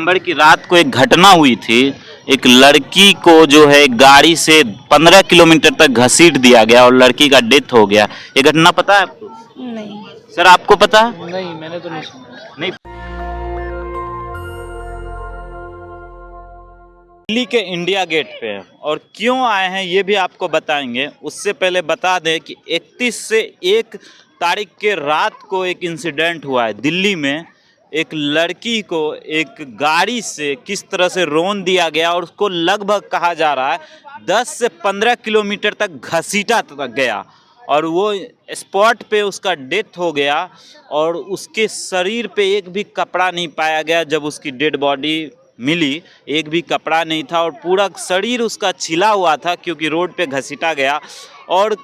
दिसंबर की रात को एक घटना हुई थी। एक लड़की को जो है गाड़ी से 15 किलोमीटर तक घसीट दिया गया और लड़की का डेथ हो गया। ये घटना पता है आपको? नहीं। सर आपको पता है? नहीं, मैंने तो नहीं सुना। नहीं। दिल्ली के इंडिया गेट पे है और क्यों आए हैं ये भी आपको बताएंगे। उससे पहले बता दें कि 31 से 1 तारीख के रात को एक इंसिडेंट हुआ है दिल्ली में। एक लड़की को एक गाड़ी से किस तरह से रौंद दिया गया और उसको लगभग कहा जा रहा है 10 से 15 किलोमीटर तक घसीटा तक गया और वो स्पॉट पे उसका डेथ हो गया और उसके शरीर पे एक भी कपड़ा नहीं पाया गया। जब उसकी डेड बॉडी मिली एक भी कपड़ा नहीं था और पूरा शरीर उसका छिला हुआ था क्योंकि रोड पे घसीटा गया। और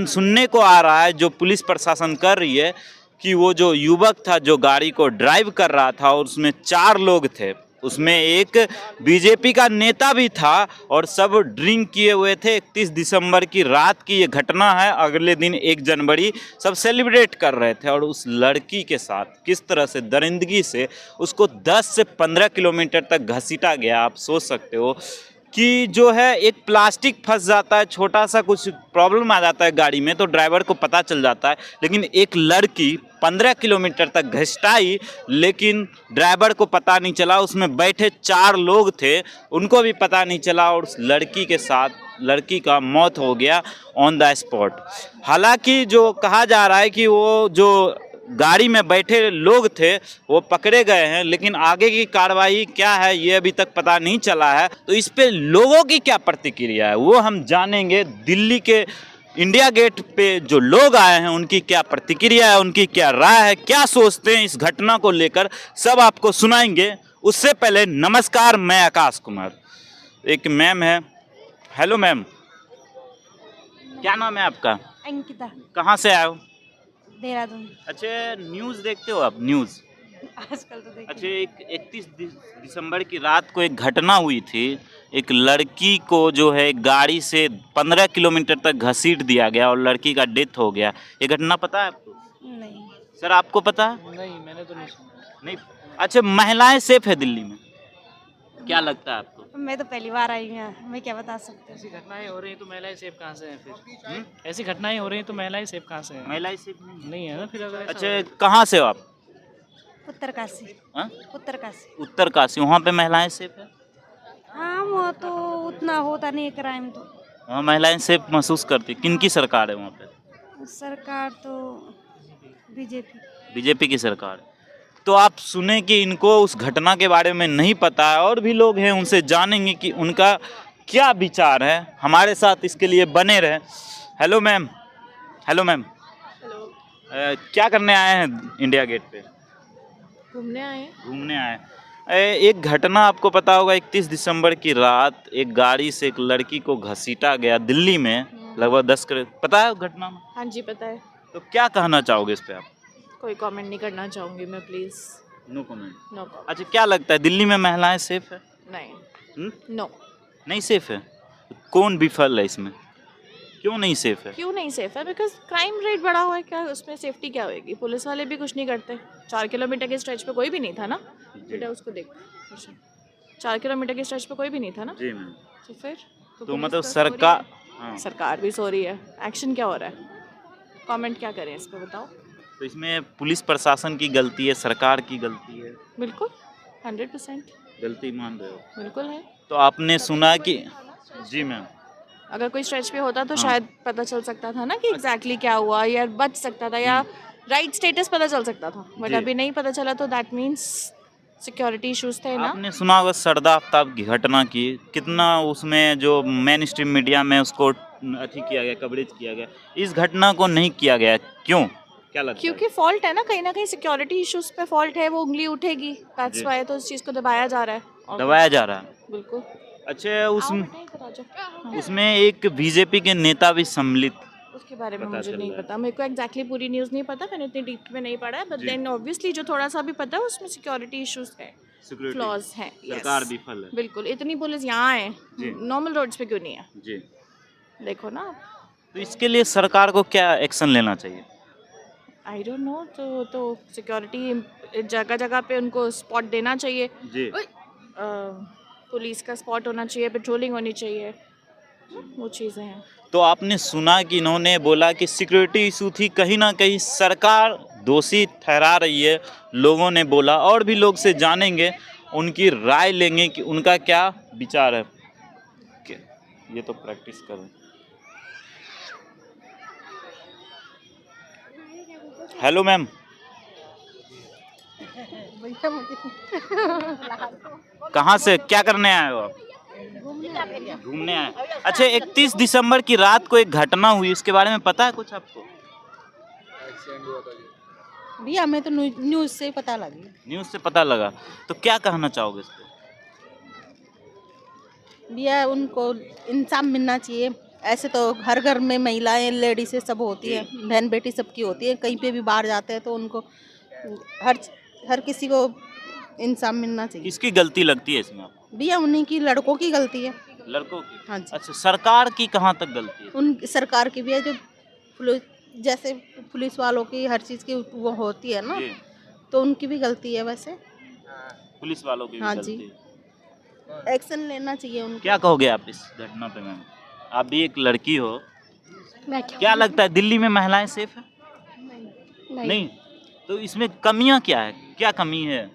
सुनने को आ रहा है जो पुलिस प्रशासन कर रही है कि वो जो युवक था जो गाड़ी को ड्राइव कर रहा था और उसमें 4 लोग थे, उसमें एक बीजेपी का नेता भी था और सब ड्रिंक किए हुए थे। 31 दिसंबर की रात की ये घटना है। अगले दिन 1 जनवरी सब सेलिब्रेट कर रहे थे और उस लड़की के साथ किस तरह से दरिंदगी से उसको 10 से 15 किलोमीटर तक घसीटा गया। आप सोच सकते हो कि जो है एक प्लास्टिक फंस जाता है, छोटा सा कुछ प्रॉब्लम आ जाता है गाड़ी में तो ड्राइवर को पता चल जाता है, लेकिन एक लड़की 15 किलोमीटर तक घसीटाई लेकिन ड्राइवर को पता नहीं चला। उसमें बैठे 4 लोग थे उनको भी पता नहीं चला और उस लड़की के साथ लड़की का मौत हो गया ऑन द स्पॉट। हालांकि जो कहा जा रहा है कि वो जो गाड़ी में बैठे लोग थे वो पकड़े गए हैं, लेकिन आगे की कार्रवाई क्या है ये अभी तक पता नहीं चला है। तो इस पे लोगों की क्या प्रतिक्रिया है वो हम जानेंगे। दिल्ली के इंडिया गेट पे जो लोग आए हैं उनकी क्या प्रतिक्रिया है, उनकी क्या राय है, क्या सोचते हैं इस घटना को लेकर, सब आपको सुनाएंगे। उससे पहले नमस्कार, मैं आकाश कुमार। एक मैम है। हेलो मैम, क्या नाम है आपका? अंकिता। कहाँ से आए हो? देहरादून। अच्छा, न्यूज़ देखते हो आप? न्यूज़ आजकल तो देखिए। अच्छा, एक 31 दिसंबर की रात को एक घटना हुई थी। एक लड़की को जो है गाड़ी से 15 किलोमीटर तक घसीट दिया गया और लड़की का डेथ हो गया। ये घटना पता है आपको? नहीं। सर आपको पता है? नहीं, मैंने तो नहीं सुना। नहीं। अच्छा, महिलाएं सेफ है दिल्ली में? क्या लगता है आपको? मैं तो पहली बार आई हूँ, मैं क्या बता सकती हूँ। ऐसी घटनाएं हो रही हैं तो महिलाएं सेफ कहाँ से हैं फिर? ऐसी घटनाएं हो रही हैं तो महिलाएं सेफ कहाँ से हैं? महिलाएं सेफ नहीं? नहीं है ना फिर अगर ऐसा अच्छा, कहाँ से हो आप? उत्तरकाशी। हाँ? उत्तरकाशी। उत्तरकाशी। वहाँ पे महिलाएं सेफ है? हाँ, वो तो उतना होता नहीं है क्राइम तो। वहाँ महिलाएं सेफ महसूस करती? किनकी सरकार है वहाँ पे? सरकार तो बीजेपी। बीजेपी की सरकार। तो आप सुने कि इनको उस घटना के बारे में नहीं पता है और भी लोग हैं उनसे जानेंगे कि उनका क्या विचार है। हमारे साथ इसके लिए बने रहे। Hello ma'am. Hello ma'am. Hello. क्या करने आए हैं इंडिया गेट पे? घूमने आए। घूमने आए। एक घटना आपको पता होगा, 31 दिसंबर की रात एक गाड़ी से एक लड़की को घसीटा गया दिल्ली में लगभग 10 पता है घटना में? हाँ जी पता है। तो क्या कहना चाहोगे इस पे आप? कोई कमेंट नहीं करना चाहूँगी मैं, please. No comment. No comment. अच्छा, क्या लगता है दिल्ली में महिलाएं सेफ है? नहीं। नो। नहीं सेफ है? कौन विफल है इसमें? क्यों नहीं सेफ है? क्यों नहीं सेफ है? बिकॉज क्राइम रेट बढ़ा हुआ है। क्या उसमें सेफ्टी क्या होएगी? पुलिस वाले भी कुछ नहीं करते। 4 किलोमीटर के स्ट्रेच पे कोई भी नहीं था ना बेटा, उसको देख। 4 किलोमीटर के स्ट्रेच पे कोई भी नहीं था ना। जी मैम। तो फिर तो पुलिस मतलब तो सो सरकार, रही हाँ। है। सरकार भी सो रही है। एक्शन क्या हो रहा है? कमेंट क्या करें इस पर बताओ। तो इसमें पुलिस प्रशासन की गलती है, सरकार की गलती है? बिल्कुल 100% गलती मान रहे हो? बिल्कुल है। तो आपने सुना कि जी मैम, अगर कोई स्ट्रेच पे होता तो हाँ। शायद पता चल सकता था ना कि एग्जैक्टली क्या हुआ, या बच सकता था, या राइट स्टेटस पता चल सकता था। बट जी। अभी नहीं पता चला तो दैट मीन्स सिक्योरिटी इश्यूज थे ना। आपने सुना होगा सरदा आफ्ताब की घटना की, कितना उसमें जो मेन स्ट्रीम मीडिया में उसको अथी किया गया, कवरेज किया गया। इस घटना को नहीं किया गया, क्यों? क्या लगता है? क्योंकि फॉल्ट है ना कहीं सिक्योरिटी इश्यूज पे फॉल्ट है, वो उंगली उठेगी। That's ji. व्हाई तो उस चीज़ को दबाया जा रहा है। और दबाया जा रहा है? बिल्कुल। अच्छा, आओ बेटा, इधर आ जाओ। उसमें एक बीजेपी के नेता भी सम्मिलित, उसके बारे में पता मुझे चल नहीं रहा है। पता। मेरे को एग्जैक्टली पूरी न्यूज़ नहीं पता, मैंने इतनी डीप में नहीं पढ़ा है। But ji. देन ऑब्वियसली जो थोड़ा सा भी पता है उसमें सिक्योरिटी इश्यूज है, सिक्योरिटी फ्लॉज हैं। सरकार Yes. विफल है। बिल्कुल। इतनी पुलिस यहाँ है, जी। नॉर्मल रोड्स पे क्यों नहीं है? जी। देखो ना। तो इसके लिए सरकार को क्या एक्शन लेना चाहिए? I don't know. तो सिक्योरिटी जगह जगह पे उनको स्पॉट देना चाहिए। जी। पुलिस का स्पॉट होना चाहिए, पेट्रोलिंग होनी चाहिए, वो चीज़ें हैं। तो आपने सुना कि इन्होंने बोला कि सिक्योरिटी इशू थी, कहीं ना कहीं सरकार दोषी ठहरा रही है, लोगों ने बोला। और भी लोग से जानेंगे, उनकी राय लेंगे कि उनका क्या विचार है। ये तो प्रैक्टिस कर रहे हैं। हेलो मैम, कहाँ से क्या करने आए हो आप? घूमने आए। अच्छा, 31 दिसंबर की रात को एक घटना हुई, इसके बारे में पता है कुछ आपको? भैया हमें तो न्यूज़ से ही पता लगी। न्यूज़ से पता लगा, तो क्या कहना चाहोगे इस पे? भैया उनको इंसाफ मिलना चाहिए। ऐसे तो हर घर में महिलाएं, लेडीज़ें सब होती है, बहन बेटी सबकी होती है। कहीं पे भी बाहर जाते हैं तो उनको हर किसी को इंसाफ मिलना चाहिए। किसकी गलती लगती है इसमें आपको? भैया उन्हीं की, लड़कों की गलती है। लड़कों की? हाँ जी। अच्छा, सरकार की कहाँ तक गलती है? उन सरकार की भी है, जो जैसे पुलिस वालों की हर चीज़ की वो होती है ना, जी, तो उनकी भी गलती है वैसे। पुलिस वालों की भी हाँ गलती जी। है। एक्शन लेना चाहिए उनको। क्या कहोगे आप इस घटना पे मैम? आप भी एक लड़की हो, मैं क्या लगता है दिल्ली में महिलाएं सेफ है? नहीं। तो इसमें कमियां क्या है, क्या कमी है?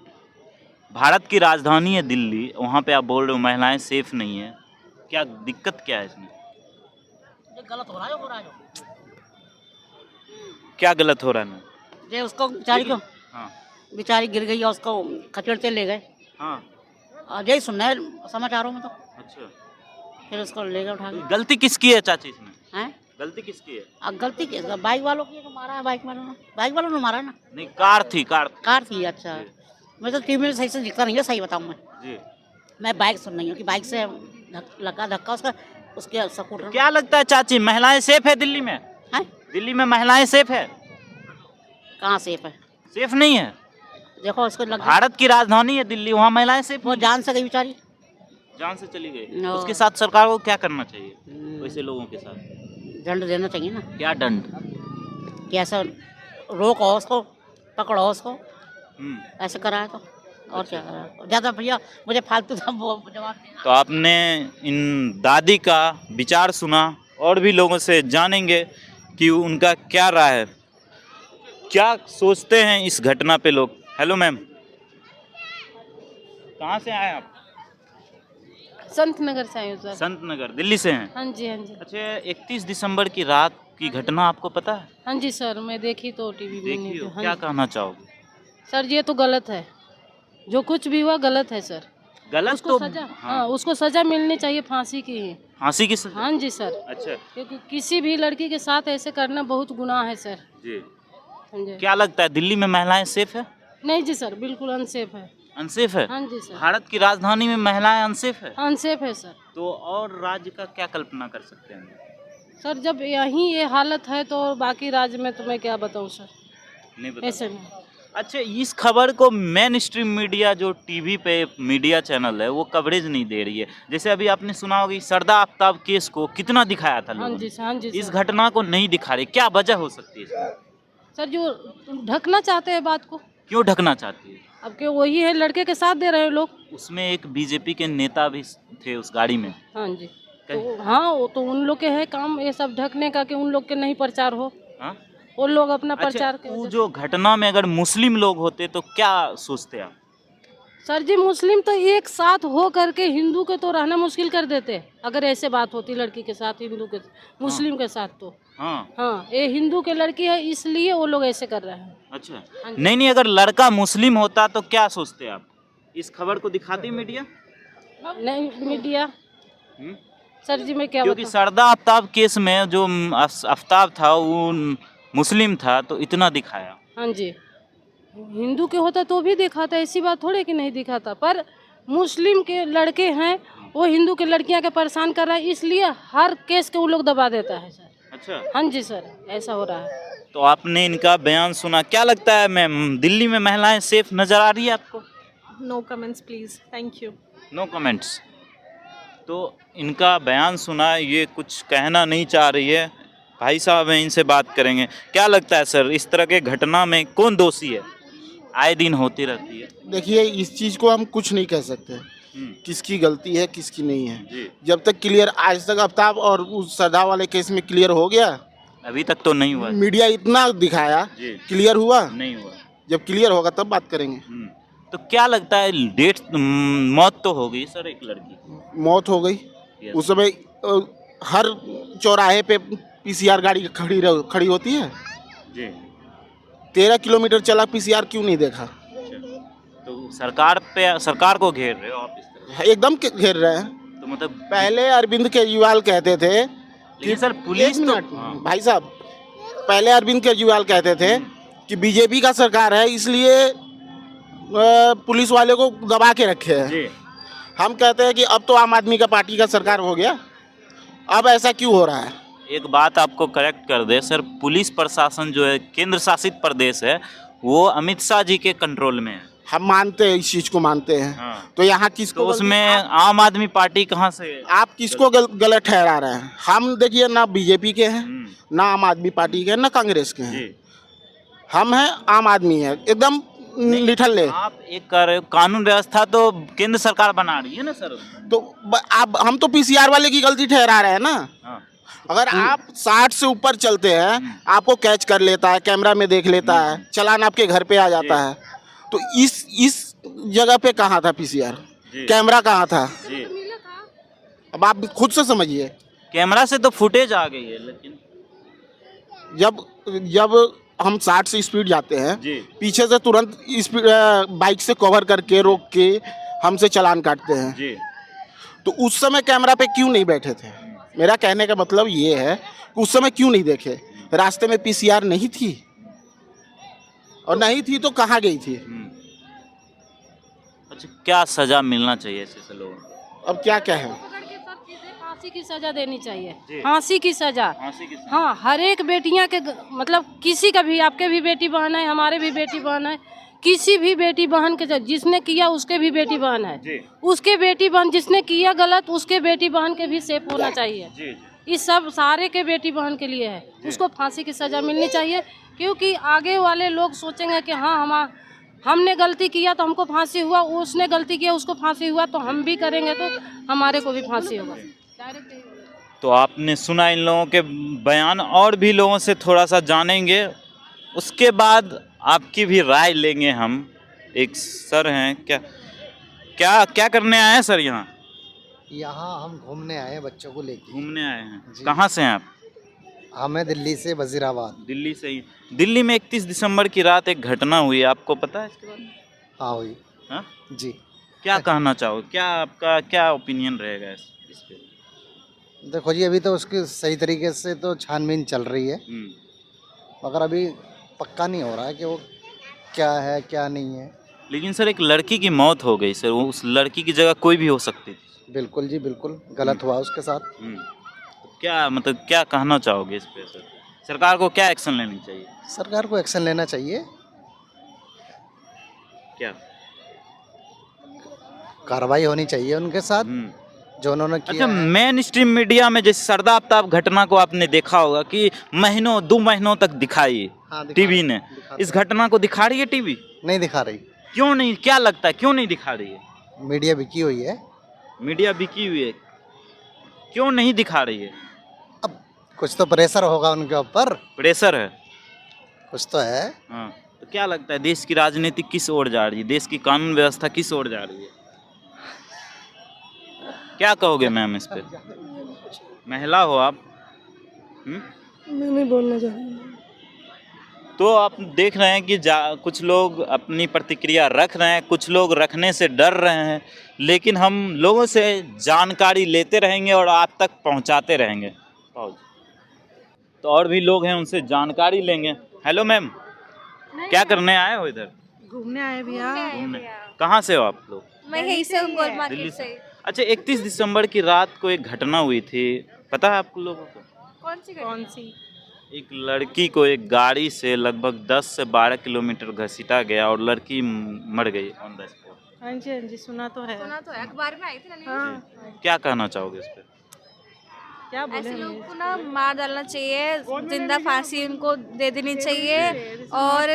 भारत की राजधानी है दिल्ली, वहाँ पे आप बोल रहे हो महिलाएं सेफ नहीं है, क्या दिक्कत क्या है इसमें? गलत हो रहा है, हो रहा है क्या गलत हो रहा है ना? ये उसको बेचारी को, हाँ बेचारी गिर गई और उसको खचेड़ते ले गए। हाँ। और यही सुनना है समाचारों में तो, अच्छा, फिर उसको ले गए उठा के। गलती किसकी है चाची इसमें? हैं? गलती किसकी है? अब गलती किसका? बाइक वालों की है, तो मारा है बाइक वालों ने मारा है ना। नहीं, कार थी, कार थी। अच्छा, मैं तो टीवी में सही से दिखता नहीं है, सही बताऊँ जी। मैं बाइक सुन रही हूँ कि बाइक से लगा धक्का उसका, उसके स्कूटर। क्या लगता है चाची, महिलाएं सेफ है दिल्ली में? है? दिल्ली में महिलाएं सेफ है? कहाँ सेफ है? सेफ नहीं है। देखो उसको लग, भारत की राजधानी है दिल्ली, वहाँ महिलाएं सेफ वो नहीं? जान से गई बेचारी। जान से चली गई। नो। उसके साथ सरकार को क्या करना चाहिए वैसे लोगों के साथ? दंड देना चाहिए ना, क्या दंड? कि ऐसा रोको उसको, पकड़ो उसको, ऐसे कराया तो और क्या करा ज़्यादा। भैया मुझे फालतू था वो जवाब देना। तो आपने इन दादी का विचार सुना, और भी लोगों से जानेंगे कि उनका क्या राय है, क्या सोचते हैं इस घटना पे लोग। हेलो मैम, कहाँ से आए आप? संत नगर से आए हो सर। संत नगर, दिल्ली से हैं? हाँ जी, हाँ जी। अच्छा, 31 दिसंबर की रात की घटना आपको पता है? हाँ जी सर, मैं देखी तो टीवी में। देखी हो, हाँ क्या जी। कहना चाहोगे? सर ये तो गलत है, जो कुछ भी हुआ गलत है सर। गलत उसको तो सजा, हाँ, हाँ उसको सजा मिलनी चाहिए, फांसी की ही। फांसी की सजा? हाँ जी सर, अच्छा क्योंकि किसी भी लड़की के साथ ऐसे करना बहुत गुनाह है सर। जी। हाँ जी। क्या लगता है दिल्ली में महिलाएं सेफ है? नहीं जी सर, बिल्कुल अनसेफ है। अनसेफ है? हाँ जी सर, भारत की राजधानी में महिलाएं अनसेफ है? अनसेफ है सर। तो और राज्य का क्या कल्पना कर सकते हैं? सर जब यहीं ये हालत है तो बाकी राज्य में तो मैं क्या बताऊँ सर, नहीं बता। ऐसे में। अच्छा, इस खबर को मेन स्ट्रीम मीडिया, जो टीवी पे मीडिया चैनल है, वो कवरेज नहीं दे रही है। जैसे अभी आपने सुना होगा सरदा आफ्ताब केस को कितना दिखाया था हाँ लोगों जी ने, सर, हाँ जी इस सर। घटना को नहीं दिखा रही, क्या वजह हो सकती है इसमें? सर जो ढकना चाहते हैं बात को, क्यों ढकना चाहती है? अब के वही है, लड़के के साथ दे रहे हैं लोग। उसमें एक बीजेपी के नेता भी थे उस गाड़ी में। हाँ जी, तो हाँ वो तो उन लोग के है काम ये सब ढकने का, कि उन लोग के नहीं प्रचार हो, हाँ? वो लोग अपना अच्छा, प्रचार के वो वजह से। जो घटना में अगर मुस्लिम लोग होते तो क्या सोचते आप? सर जी मुस्लिम तो एक साथ हो करके हिंदू के तो रहना मुश्किल कर देते, अगर ऐसे बात होती लड़की के साथ, हिंदू के मुस्लिम के साथ तो। हाँ हाँ, ये हिंदू के लड़की है इसलिए वो लोग ऐसे कर रहे हैं। अच्छा, हाँ जी। नहीं, अगर लड़का मुस्लिम होता तो क्या सोचते आप? इस खबर को दिखाती मीडिया? नहीं मीडिया, हम्म? सर जी मैं क्या क्योंकि बताऊं? सरदा आफ्ताब केस में जो आफ्ताब था वो मुस्लिम था, तो इतना दिखाया। हाँ जी, हिंदू के होता तो भी दिखाता, ऐसी बात थोड़े कि नहीं दिखाता, पर मुस्लिम के लड़के हैं वो हिंदू के लड़कियां के परेशान कर रहा है, इसलिए हर केस के वो लोग दबा देता है सर। अच्छा, हाँ जी सर, ऐसा हो रहा है। तो आपने इनका बयान सुना, क्या लगता है मैम, दिल्ली में महिलाएं सेफ नजर आ रही है आपको? No comments, please. Thank you. No comments. तो इनका बयान सुना, ये कुछ कहना नहीं चाह रही है। भाई साहब हैं, इनसे बात करेंगे। क्या लगता है सर, इस तरह के घटना में कौन दोषी है? आए दिन होती रहती है। देखिए, इस चीज़ को हम कुछ नहीं कह सकते, किसकी गलती है किसकी नहीं है। जी। जब तक क्लियर, आज तक आफ्ताब और उस श्रद्धा वाले केस में क्लियर हो गया? अभी तक तो नहीं हुआ। मीडिया इतना दिखाया, जी। क्लियर हुआ? नहीं हुआ। जब क्लियर होगा तब बात करेंगे। तो क्या लगता है डेट मौत तो हो गई सर एक लड़की की। मौत हो गई। Yes. उस समय हर चौराहे पे पीसीआर गाड़ी खड़ी होती है। जी। 13 किलोमीटर चला, पीसीआर क्यों नहीं देखा? तो सरकार को घेर रहे हो आप इस तरह। एकदम घेर रहे हैं। तो मतलब पहले अरविंद केजरीवाल कहते थे लेकिन सर पुलिस एक तो मिनट, भाई साहब, पहले अरविंद केजरीवाल कहते थे कि बीजेपी का सरकार है इसलिए पुलिस वाले को दबा के रखे हैं। जी। हम कहते हैं कि अब तो आम आदमी का पार्टी का सरकार हो गया, अब ऐसा क्यों हो रहा है? एक बात आपको करेक्ट कर दे सर, पुलिस प्रशासन जो है केंद्र शासित प्रदेश है वो अमित शाह जी के कंट्रोल में है। हम मानते हैं, इस चीज को मानते हैं। हाँ। तो यहाँ किसको तो उसमें आम आदमी पार्टी कहाँ से? आप किसको गलत ठहरा रहे हैं? हम देखिए ना बीजेपी के हैं, ना आम आदमी पार्टी के हैं, ना कांग्रेस के हैं। जी। हम हैं आम आदमी है, एकदम निठल्ले। आप एक कर रहे हो, कानून व्यवस्था तो केंद्र सरकार बना रही है ना सर। तो आप, हम तो पीसीआर वाले की गलती ठहरा रहे हैं ना। हाँ। अगर आप 60 से ऊपर चलते हैं, आपको कैच कर लेता है, कैमरा में देख लेता है, चालान आपके घर पे आ जाता है, तो इस जगह पे कहाँ था पीसीआर? कैमरा कहाँ था? जी। अब आप खुद से समझिए। कैमरा से तो फुटेज आ गई है, लेकिन जब हम 60 से स्पीड जाते हैं, जी। पीछे से तुरंत स्पीड बाइक से कवर करके रोक के हमसे चालान काटते हैं। जी। तो उस समय कैमरा पे क्यों नहीं बैठे थे? मेरा कहने का मतलब ये है कि उस समय क्यों नहीं देखे? रास्ते में पीसीआर नहीं थी, और नहीं थी तो कहाँ गई थी? अच्छा, क्या सजा मिलना चाहिए ऐसे लोगों को? अब क्या कहें? फांसी की सजा देनी चाहिए, जी। फांसी की सजा। हाँ, हर एक बेटियां के मतलब किसी का भी, आपके भी बेटी बहन है, हमारे भी बेटी बहन है, किसी भी बेटी बहन के जिसने किया उसके भी बेटी बहन है। जी। उसके बेटी बहन जिसने किया गलत, उसके बेटी बहन के भी सेफ होना चाहिए। जी। इस सब सारे के बेटी बहन के लिए है, उसको फांसी की सजा मिलनी चाहिए। क्योंकि आगे वाले लोग सोचेंगे कि हाँ हमने गलती किया तो हमको फांसी हुआ, उसने गलती किया उसको फांसी हुआ, तो हम भी करेंगे तो हमारे को भी फांसी होगा। तो आपने सुना इन लोगों के बयान, और भी लोगों से थोड़ा सा जानेंगे, उसके बाद आपकी भी राय लेंगे हम। एक सर हैं, क्या करने आए हैं सर यहाँ? यहाँ हम घूमने आए हैं, बच्चों को लेके घूमने आए हैं। जी। कहाँ से हैं आप? हमें दिल्ली से वजीराबाद। दिल्ली से ही। दिल्ली में 31 दिसंबर की रात एक घटना हुई, आपको पता है इसके बारे में? हाँ हुई। हाँ जी। क्या कहना चाहोगे, क्या आपका क्या ओपिनियन रहेगा इस पे? देखो जी, अभी तो उसकी सही तरीके से तो छानबीन चल रही है, मगर अभी पक्का नहीं हो रहा है कि वो क्या है क्या नहीं है। लेकिन सर एक लड़की की मौत हो गई सर, वो उस लड़की की जगह कोई भी हो सकती थी। बिल्कुल जी, बिल्कुल गलत हुआ उसके साथ। क्या मतलब क्या कहना चाहोगे इस पे सर? सरकार को क्या एक्शन लेनी चाहिए? सरकार को एक्शन लेना चाहिए। क्या कार्रवाई होनी चाहिए उनके साथ जो उन्होंने किया। अच्छा, मेन स्ट्रीम मीडिया में जैसे सरदा आफ्ताब घटना को आपने देखा होगा कि महीनों 2 महीनों तक दिखाई टीवी ने, इस घटना को दिखा रही है टीवी? नहीं दिखा रही। क्यों नहीं? क्या लगता है क्यों नहीं दिखा रही है? मीडिया बिकी हुई है। मीडिया बिकी हुई है, क्यों नहीं दिखा रही है? अब कुछ तो प्रेशर होगा उनके ऊपर। प्रेशर है कुछ तो है। हाँ, तो क्या लगता है देश की राजनीति किस ओर जा रही है? देश की कानून व्यवस्था किस ओर जा रही है? क्या कहोगे मैम इस पे? महिला हो आप? मैं नहीं बोलना चाहूँगी। तो आप देख रहे हैं कि कुछ लोग अपनी प्रतिक्रिया रख रहे हैं, कुछ लोग रखने से डर रहे हैं, लेकिन हम लोगों से जानकारी लेते रहेंगे और आप तक पहुंचाते रहेंगे। तो और भी लोग हैं, उनसे जानकारी लेंगे। हेलो मैम, क्या करने आए हो इधर? घूमने आए भैया। कहाँ से हो आप लोग? मैं यहीं से हूँ, गोल दिल्ली मार्केट से। से। अच्छा, 31 दिसंबर की रात को एक घटना हुई थी, पता है आप लोगों को? कौन सी? एक लड़की को एक गाड़ी से लगभग 10 से 12 किलोमीटर घसीटा गया और लड़की मर गई ऑन द स्पॉट। हाँ जी, सुना तो है। अखबार में आई थी ना न्यूज़। हाँ। क्या कहना चाहोगे इस पे? क्या बोले ऐसे हम? लोगों को ना मार डालना चाहिए, जिंदा फांसी उनको दे देनी चाहिए, और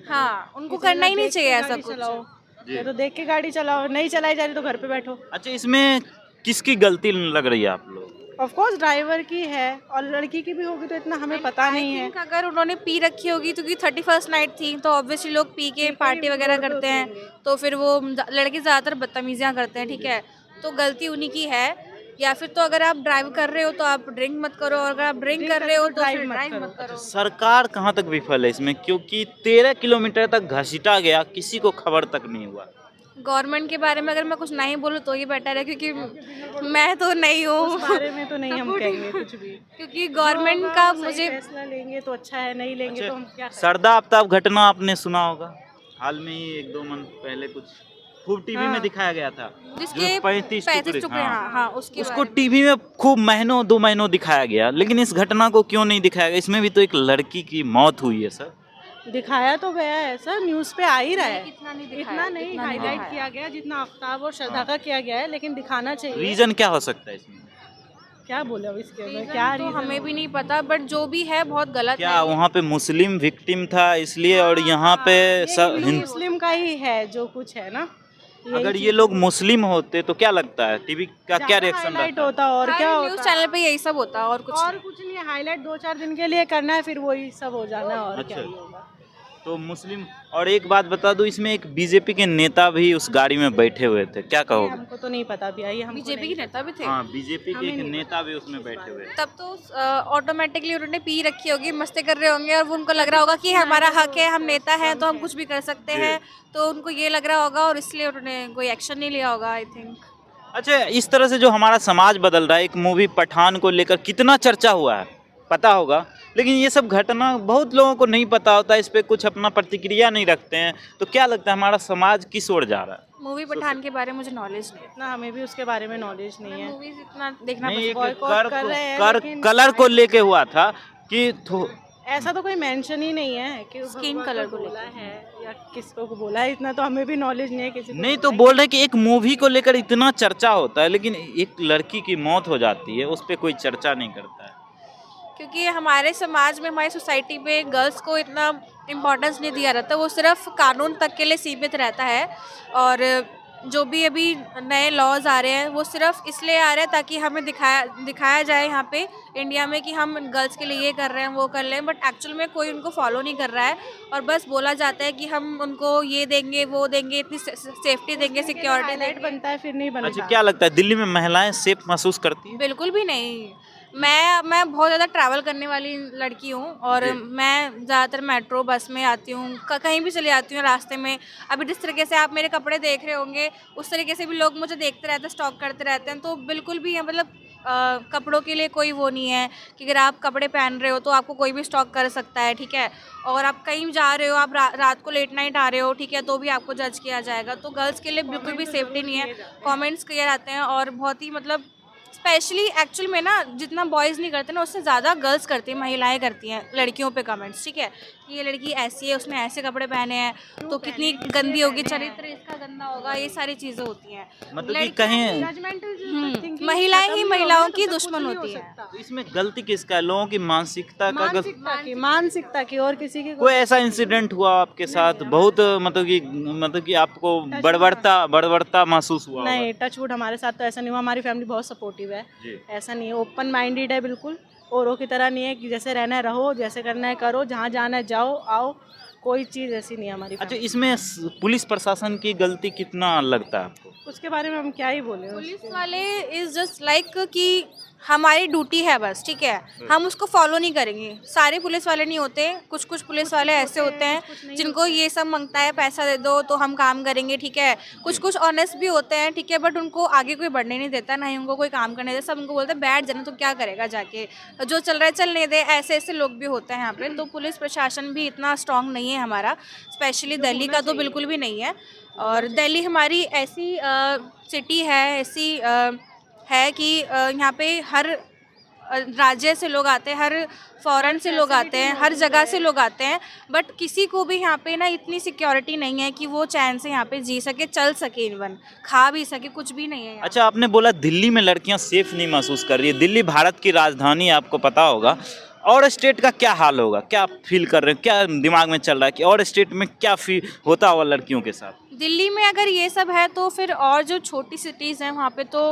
हाँ उनको करना ही नहीं चाहिए ऐसा कुछ। या तो देख के गाड़ी चलाओ, नहीं चलाई जा रही तो घर पे बैठो। अच्छा, इसमें किसकी गलती लग रही है आप लोग? ऑफ कोर्स ड्राइवर की है, और लड़की की भी होगी तो इतना हमें पता नहीं है। अगर उन्होंने पी रखी होगी, क्योंकि 31st नाइट थी तो ऑब्वियसली लोग पी के पार्टी वगैरह करते हैं, तो फिर वो लड़के ज़्यादातर बदतमीजियाँ करते हैं, ठीक है, तो गलती उन्हीं की है। या फिर तो अगर आप ड्राइव कर रहे हो तो आप ड्रिंक मत करो, और अगर आप ड्रिंक कर रहे हो तो फिर ड्राइव मत करो। सरकार कहाँ तक विफल है इसमें, क्योंकि 13 किलोमीटर तक घसीटा गया, किसी को खबर तक नहीं हुआ। गवर्नमेंट के बारे में अगर मैं कुछ नहीं बोलूँ तो ही बेटर है, क्योंकि मैं तो नहीं हूँ उस बारे में तो नहीं हम कहेंगे कुछ भी, क्योंकि गवर्नमेंट का सही मुझे फैसला लेंगे तो अच्छा है, नहीं लेंगे तो हम क्या करें। सरदा आफ्ताब घटना आपने सुना होगा, हाल में ही 1-2 मंथ पहले कुछ खूब टीवी में दिखाया गया था, जिसके जो 35 टुकड़े, हाँ, उसके उसको टीवी में खूब महीनों 2 महीनों दिखाया गया, लेकिन इस घटना को क्यों नहीं दिखाया गया? इसमें भी तो एक लड़की की मौत हुई है सर। दिखाया तो गया है सर, न्यूज़ पे आ ही रहा है, इतना नहीं इतना नहीं हाईलाइट किया गया जितना आफ्ताब और श्रद्धा का किया गया है, लेकिन दिखाना चाहिए। रीजन क्या हो सकता है इसमें? क्या बोले अब इसके अंदर, क्या तो हमें भी नहीं पता, बट जो भी है बहुत गलत क्या वहाँ पे मुस्लिम विक्टिम था इसलिए, और यहाँ पे सब मुस्लिम का ही है जो कुछ है ना। अगर ये लोग मुस्लिम होते तो क्या लगता है, टीवी का क्या रिएक्शन हाईलाइट रहता? होता और क्या न्यूज़ होता, चैनल पे यही सब होता है, और कुछ नहीं, हाईलाइट 2-4 दिन के लिए करना है, फिर वही सब हो जाना है, और क्या ही होगा। तो मुस्लिम, और एक बात बता दूं, इसमें एक बीजेपी के नेता भी उस गाड़ी में बैठे हुए थे, क्या कहोगे? हमको तो नहीं पता भी, आई हम बीजेपी के नेता भी थे। हाँ, बीजेपी के एक नेता भी उसमें बैठे हुए थे। तब तो ऑटोमेटिकली उन्होंने पी रखी होगी, मस्ती कर रहे होंगे, और वो उनको लग रहा होगा कि हमारा हक है, हम नेता हैं तो हम कुछ भी कर सकते हैं, तो उनको ये लग रहा होगा और इसलिए उन्होंने कोई एक्शन नहीं लिया होगा, आई थिंक। अच्छा, इस तरह से जो हमारा समाज बदल रहा है, एक मूवी पठान को लेकर कितना चर्चा हुआ है पता होगा, लेकिन ये सब घटना बहुत लोगों को नहीं पता होता, इस पे कुछ अपना प्रतिक्रिया नहीं रखते हैं, तो क्या लगता है हमारा समाज किस ओर जा रहा है? मूवी पठान के बारे में मुझे नॉलेज नहीं है, इतना हमें भी उसके बारे में नॉलेज नहीं है। मूवीज इतना देखना नहीं, एक boycott कर रहे हैं, लेकिन कलर को लेके हुआ था कि ऐसा तो कोई मेंशन ही नहीं है कि स्किन कलर को बोला है या किसको को बोला है, इतना तो हमें भी नॉलेज नहीं है किसी को। नहीं, तो बोल रहे कि एक मूवी को लेकर इतना चर्चा होता है, लेकिन एक लड़की की मौत हो जाती है, उस पर कोई चर्चा नहीं करता है, क्योंकि हमारे समाज में, हमारी सोसाइटी में गर्ल्स को इतना इम्पोर्टेंस नहीं दिया जाता, वो सिर्फ कानून तक के लिए सीमित रहता है, और जो भी अभी नए लॉज आ रहे हैं वो सिर्फ इसलिए आ रहे हैं ताकि हमें दिखाया जाए यहाँ पे इंडिया में कि हम गर्ल्स के लिए ये कर रहे हैं, वो कर रहे हैं, बट एक्चुअल में कोई उनको फॉलो नहीं कर रहा है, और बस बोला जाता है कि हम उनको ये देंगे, वो देंगे, इतनी सेफ्टी देंगे, सिक्योरिटी देंगे। बनता है फिर नहीं बनता। अच्छा, क्या लगता है दिल्ली में महिलाएं सेफ महसूस करती हैं? बिल्कुल भी नहीं। मैं बहुत ज़्यादा ट्रैवल करने वाली लड़की हूँ, और मैं ज़्यादातर मेट्रो बस में आती हूँ, कहीं भी चली जाती हूँ रास्ते में। अभी जिस तरीके से आप मेरे कपड़े देख रहे होंगे, उस तरीके से भी लोग मुझे देखते रहते हैं, स्टॉक करते रहते हैं, तो बिल्कुल भी मतलब कपड़ों के लिए कोई वो नहीं है कि अगर आप कपड़े पहन रहे हो तो आपको कोई भी स्टॉक कर सकता है, ठीक है, और आप कहीं जा रहे हो, आप रात को लेट नाइट आ रहे हो, ठीक है, तो भी आपको जज किया जाएगा। तो गर्ल्स के लिए बिल्कुल भी सेफ्टी नहीं है, कमेंट्स क्लियर आते हैं, और बहुत ही मतलब स्पेशली एक्चुअल में ना जितना बॉयज़ नहीं करते ना, उससे ज़्यादा गर्ल्स करती हैं, महिलाएं करती हैं लड़कियों पे कमेंट्स, ठीक है, कि ये लड़की ऐसी है, उसने ऐसे कपड़े पहने हैं तो कितनी गंदी होगी, चरित्र इसका गंदा होगा, ये सारी चीज़ें होती हैं। मतलब कि कहीं महिलाएं ही महिलाओं की दुश्मन होती है। तो इसमें गलती किसका है? लोगों की मानसिकता का? मानसिकता की, और किसी की कोई ऐसा इंसिडेंट हुआ आपके साथ बहुत मतलब कि आपको बड़बड़ता महसूस हुआ? नहीं, टचवुड हमारे साथ तो ऐसा नहीं हुआ, हमारी फैमिली बहुत सपोर्टिव है, ऐसा नहीं है, ओपन माइंडेड है बिल्कुल, औरों की तरह नहीं है कि जैसे रहना है रहो, जैसे करना है करो, जहाँ जाना है जाओ आओ, कोई चीज़ ऐसी नहीं है हमारी। अच्छा, इसमें पुलिस प्रशासन की गलती कितना लगता है आपको? उसके बारे में हम क्या ही बोले। पुलिस वाले इज़ जस्ट लाइक कि हमारी ड्यूटी है बस, ठीक है, हम उसको फॉलो नहीं करेंगे। सारे पुलिस वाले नहीं होते, कुछ कुछ पुलिस वाले ऐसे होते हैं जिनको ये सब मांगता है, पैसा दे दो तो हम काम करेंगे, ठीक है, कुछ कुछ ऑनेस्ट भी होते हैं, ठीक है, बट उनको आगे कोई बढ़ने नहीं देता, ना ही उनको कोई काम करने देता, सब उनको बोलते हैं बैठ जाना, तो क्या करेगा जाके, जो चल रहा है चलने दे, ऐसे ऐसे लोग भी होते हैं यहाँ पे। तो पुलिस प्रशासन भी इतना स्ट्रॉन्ग नहीं है हमारा, स्पेशली दिल्ली का तो बिल्कुल भी नहीं है, और दिल्ली हमारी ऐसी सिटी है, ऐसी है कि यहाँ पे हर राज्य से लोग आते हैं, हर फॉरेन से लोग आते हैं, हर जगह से लोग आते हैं, बट किसी को भी यहाँ पे ना इतनी सिक्योरिटी नहीं है कि वो चैन से यहाँ पे जी सके, चल सके, इवन खा भी सके, कुछ भी नहीं है। अच्छा, आपने बोला दिल्ली में लड़कियां सेफ नहीं महसूस कर रही है। दिल्ली भारत की राजधानी है, आपको पता होगा, और स्टेट का क्या हाल होगा, क्या फील कर रहे हैं, क्या दिमाग में चल रहा है कि और स्टेट में क्या फील होता होगा लड़कियों के साथ? दिल्ली में अगर ये सब है तो फिर और जो छोटी सिटीज़ हैं वहाँ पे तो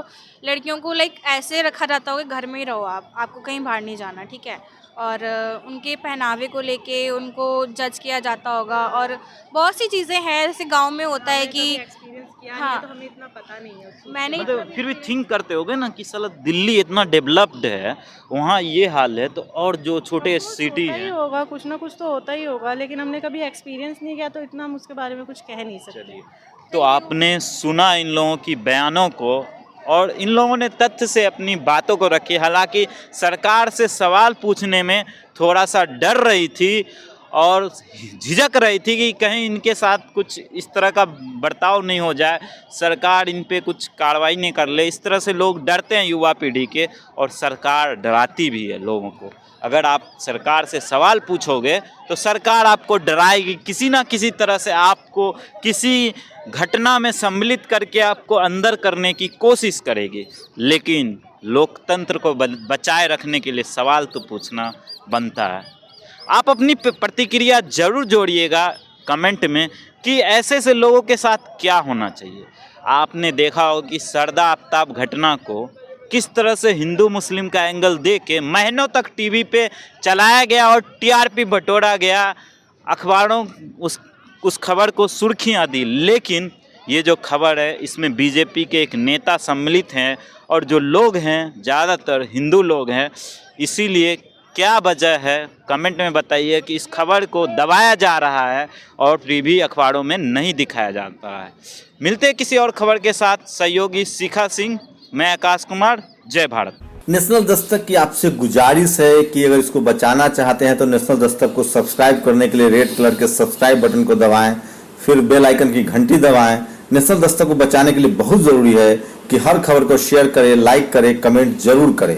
लड़कियों को लाइक ऐसे रखा जाता होगा, घर में ही रहो आप, आपको कहीं बाहर नहीं जाना, ठीक है। और उनके पहनावे को लेके उनको जज किया जाता होगा और बहुत सी चीज़ें हैं, जैसे गांव में होता है कि हाँ, तो हमें इतना पता नहीं है। मैंने मतलब फिर भी थिंक करते होगे ना कि साला दिल्ली इतना डेवलप्ड है, वहाँ ये हाल है, तो और जो छोटे सिटी होता ही हैं। होगा, कुछ ना कुछ तो होता ही होगा, लेकिन हमने कभी एक्सपीरियंस नहीं किया तो इतना हम उसके बारे में कुछ कह नहीं सकते। तो आपने सुना इन लोगों की बयानों को और इन लोगों ने तथ्य से अपनी बातों को रखी। हालांकि सरकार से सवाल पूछने में थोड़ा सा डर रही थी और झिझक रही थी कि कहीं इनके साथ कुछ इस तरह का बर्ताव नहीं हो जाए, सरकार इन पे कुछ कार्रवाई नहीं कर ले। इस तरह से लोग डरते हैं युवा पीढ़ी के, और सरकार डराती भी है लोगों को। अगर आप सरकार से सवाल पूछोगे तो सरकार आपको डराएगी, किसी ना किसी तरह से आपको किसी घटना में सम्मिलित करके आपको अंदर करने की कोशिश करेगी। लेकिन लोकतंत्र को बचाए रखने के लिए सवाल तो पूछना बनता है। आप अपनी प्रतिक्रिया जरूर जोड़िएगा कमेंट में कि ऐसे से लोगों के साथ क्या होना चाहिए। आपने देखा हो कि सरदा आफ्ताब घटना को किस तरह से हिंदू मुस्लिम का एंगल दे के महीनों तक टीवी पे चलाया गया और टीआरपी बटोरा गया, अखबारों उस खबर को सुर्खियां दी। लेकिन ये जो खबर है इसमें बीजेपी के एक नेता सम्मिलित हैं और जो लोग हैं ज़्यादातर हिंदू लोग हैं। इसीलिए क्या वजह है कमेंट में बताइए कि इस खबर को दबाया जा रहा है और टीवी अखबारों में नहीं दिखाया जाता है। मिलते हैं किसी और खबर के साथ। सहयोगी शिखा सिंह, मैं आकाश कुमार, जय भारत। नेशनल दस्तक की आपसे गुजारिश है कि अगर इसको बचाना चाहते हैं तो नेशनल दस्तक को सब्सक्राइब करने के लिए रेड कलर के सब्सक्राइब बटन को दबाएं, फिर बेल आइकन की घंटी दबाएं। नेशनल दस्तक को बचाने के लिए बहुत जरूरी है कि हर खबर को शेयर करें, लाइक करें, कमेंट जरूर करें।